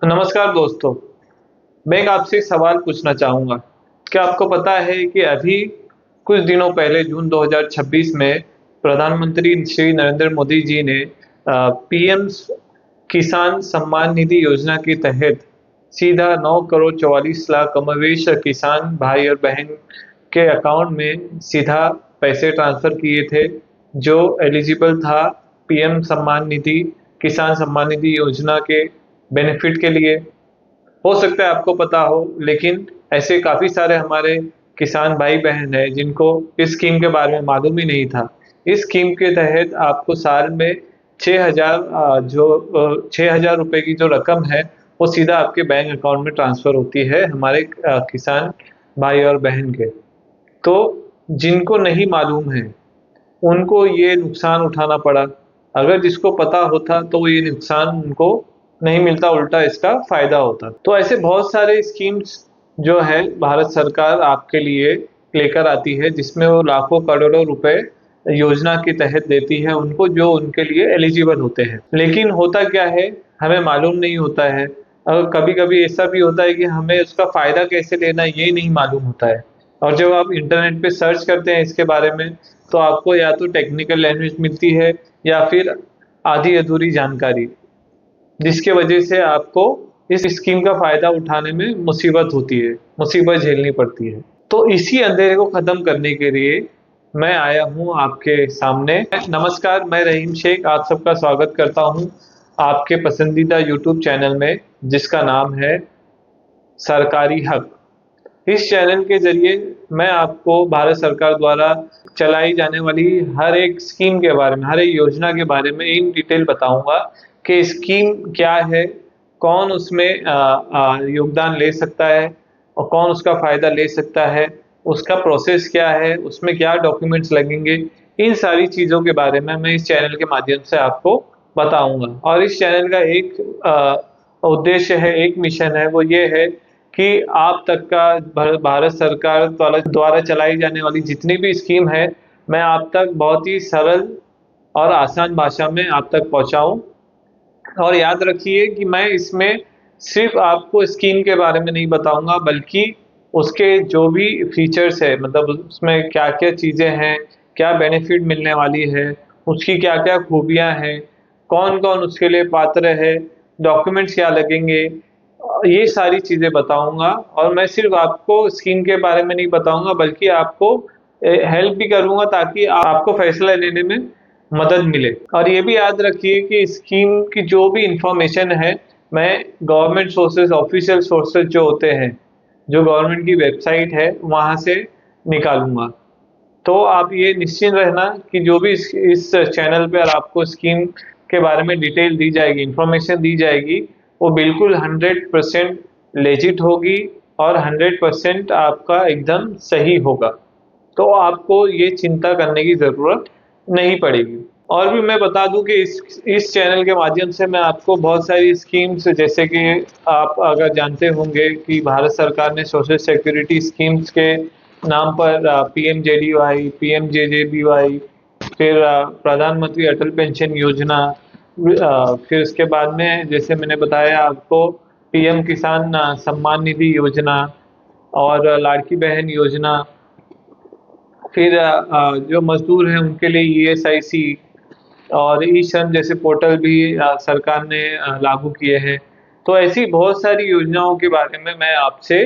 नमस्कार दोस्तों, मैं एक आपसे एक सवाल पूछना चाहूँगा। क्या आपको पता है कि अभी कुछ दिनों पहले जून 2026 में प्रधानमंत्री श्री नरेंद्र मोदी जी ने पीएम किसान सम्मान निधि योजना के तहत सीधा 9 करोड़ 44 लाख कमोवेश किसान भाई और बहन के अकाउंट में सीधा पैसे ट्रांसफ़र किए थे, जो एलिजिबल था पीएम सम्मान निधि किसान सम्मान निधि योजना के बेनिफिट के लिए। हो सकता है आपको पता हो, लेकिन ऐसे काफ़ी सारे हमारे किसान भाई-बहन हैं जिनको इस स्कीम के बारे में मालूम ही नहीं था। इस स्कीम के तहत आपको साल में 6,000 रुपए की जो रकम है, वो सीधा आपके बैंक अकाउंट में ट्रांसफ़र होती है हमारे किसान भाई और बहन के। तो जिनको नहीं मालूम है, उनको ये नुकसान उठाना पड़ा। अगर जिसको पता होता तो ये नुकसान उनको नहीं मिलता, उल्टा इसका फ़ायदा होता। तो ऐसे बहुत सारे स्कीम्स जो है भारत सरकार आपके लिए लेकर आती है, जिसमें वो लाखों करोड़ों रुपए योजना के तहत देती है उनको, जो उनके लिए एलिजिबल होते हैं। लेकिन होता क्या है, हमें मालूम नहीं होता है। कभी-कभी ऐसा भी होता है कि हमें उसका फ़ायदा कैसे लेना है ये नहीं मालूम होता है। और जब आप इंटरनेट पे सर्च करते हैं इसके बारे में, तो आपको या तो टेक्निकल लैंग्वेज मिलती है या फिर आधी-अधूरी जानकारी, जिसके वजह से आपको इस स्कीम का फ़ायदा उठाने में मुसीबत होती है, मुसीबत झेलनी पड़ती है। तो इसी अंधेरे को ख़त्म करने के लिए मैं आया हूँ आपके सामने। नमस्कार, मैं रहीम शेख आप सबका स्वागत करता हूँ आपके पसंदीदा यूट्यूब चैनल में, जिसका नाम है सरकारी हक। इस चैनल के ज़रिए मैं आपको भारत सरकार द्वारा चलाई जाने वाली हर एक स्कीम के बारे में, हर एक योजना के बारे में इन डिटेल बताऊँगा कि स्कीम क्या है, कौन उसमें योगदान ले सकता है और कौन उसका फ़ायदा ले सकता है, उसका प्रोसेस क्या है, उसमें क्या डॉक्यूमेंट्स लगेंगे। इन सारी चीज़ों के बारे में मैं इस चैनल के माध्यम से आपको बताऊँगा। और इस चैनल का एक उद्देश्य है, एक मिशन है, वो ये है कि आप तक का भारत सरकार द्वारा चलाई जाने वाली जितनी भी स्कीम है, मैं आप तक बहुत ही सरल और आसान भाषा में आप तक पहुँचाऊँ। और याद रखिए कि मैं इसमें सिर्फ़ आपको स्कीम के बारे में नहीं बताऊँगा, बल्कि उसके जो भी फीचर्स है, मतलब उसमें क्या-क्या चीज़ें हैं, क्या बेनिफिट मिलने वाली है, उसकी क्या-क्या खूबियाँ हैं, कौन-कौन उसके लिए पात्र है, डॉक्यूमेंट्स क्या लगेंगे, ये सारी चीज़ें बताऊँगा। और मैं सिर्फ़ आपको स्कीम के बारे में नहीं बताऊँगा, बल्कि आपको हेल्प भी करूँगा ताकि आपको फैसला लेने में मदद मिले। और ये भी याद रखिए कि स्कीम की जो भी इन्फॉर्मेशन है, मैं गवर्नमेंट सोर्सेज़, ऑफ़िशियल सोर्सेज़ जो होते हैं, जो गवर्नमेंट की वेबसाइट है, वहाँ से निकालूँगा। तो आप ये निश्चिंत रहना कि जो भी इस चैनल पे आपको स्कीम के बारे में डिटेल दी जाएगी, इन्फॉर्मेशन दी जाएगी, वो बिल्कुल 100% लेजिट होगी और 100% आपका एकदम सही होगा। तो आपको ये चिंता करने की ज़रूरत नहीं पड़ेगी। और भी मैं बता दूँ कि इस चैनल के माध्यम से मैं आपको बहुत सारी स्कीम्स, जैसे कि आप अगर जानते होंगे कि भारत सरकार ने सोशल सिक्योरिटी स्कीम्स के नाम पर पीएमजेडीवाई, पीएमजेजेबीवाई, फिर प्रधानमंत्री अटल पेंशन योजना, फिर उसके बाद में जैसे मैंने बताया आपको पीएम किसान सम्मान निधि योजना और लाड़की बहन योजना, फिर जो मज़दूर हैं उनके लिए ईएसआईसी और ई-श्रम जैसे पोर्टल भी सरकार ने लागू किए हैं। तो ऐसी बहुत सारी योजनाओं के बारे में मैं आपसे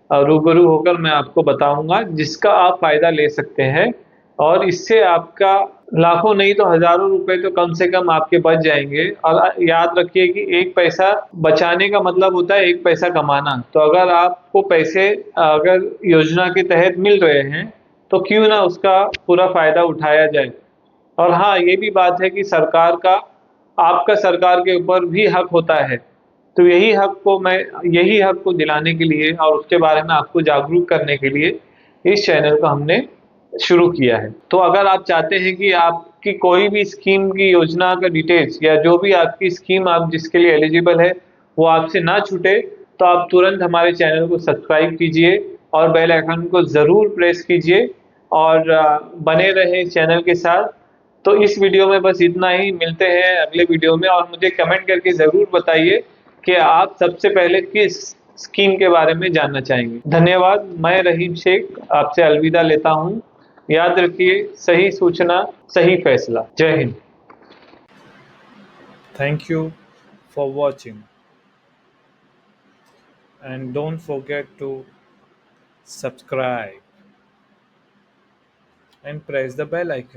रूबरू होकर मैं आपको बताऊँगा, जिसका आप फ़ायदा ले सकते हैं। और इससे आपका लाखों नहीं तो हज़ारों रुपए तो कम से कम आपके बच जाएँगे। और याद रखिए कि एक पैसा बचाने का मतलब होता है एक पैसा कमाना। तो अगर आपको पैसे अगर योजना के तहत मिल रहे हैं, तो क्यों ना उसका पूरा फ़ायदा उठाया जाए। और हाँ, ये भी बात है कि सरकार का आपका सरकार के ऊपर भी हक होता है। तो यही हक को दिलाने के लिए और उसके बारे में आपको जागरूक करने के लिए इस चैनल को हमने शुरू किया है। तो अगर आप चाहते हैं कि आपकी कोई भी स्कीम की योजना का डिटेल्स या जो भी आपकी स्कीम आप जिसके लिए एलिजिबल है, वो आपसे ना छूटे, तो आप तुरंत हमारे चैनल को सब्सक्राइब कीजिए और बेल आइकन को ज़रूर प्रेस कीजिए और बने रहें चैनल के साथ। तो इस वीडियो में बस इतना ही, मिलते हैं अगले वीडियो में। और मुझे कमेंट करके ज़रूर बताइए कि आप सबसे पहले किस स्कीम के बारे में जानना चाहेंगे। धन्यवाद। मैं रहीम शेख आपसे अलविदा लेता हूँ। याद रखिए, सही सूचना सही फैसला। जय Hind. Thank you for watching, and don't forget to subscribe and press the bell icon.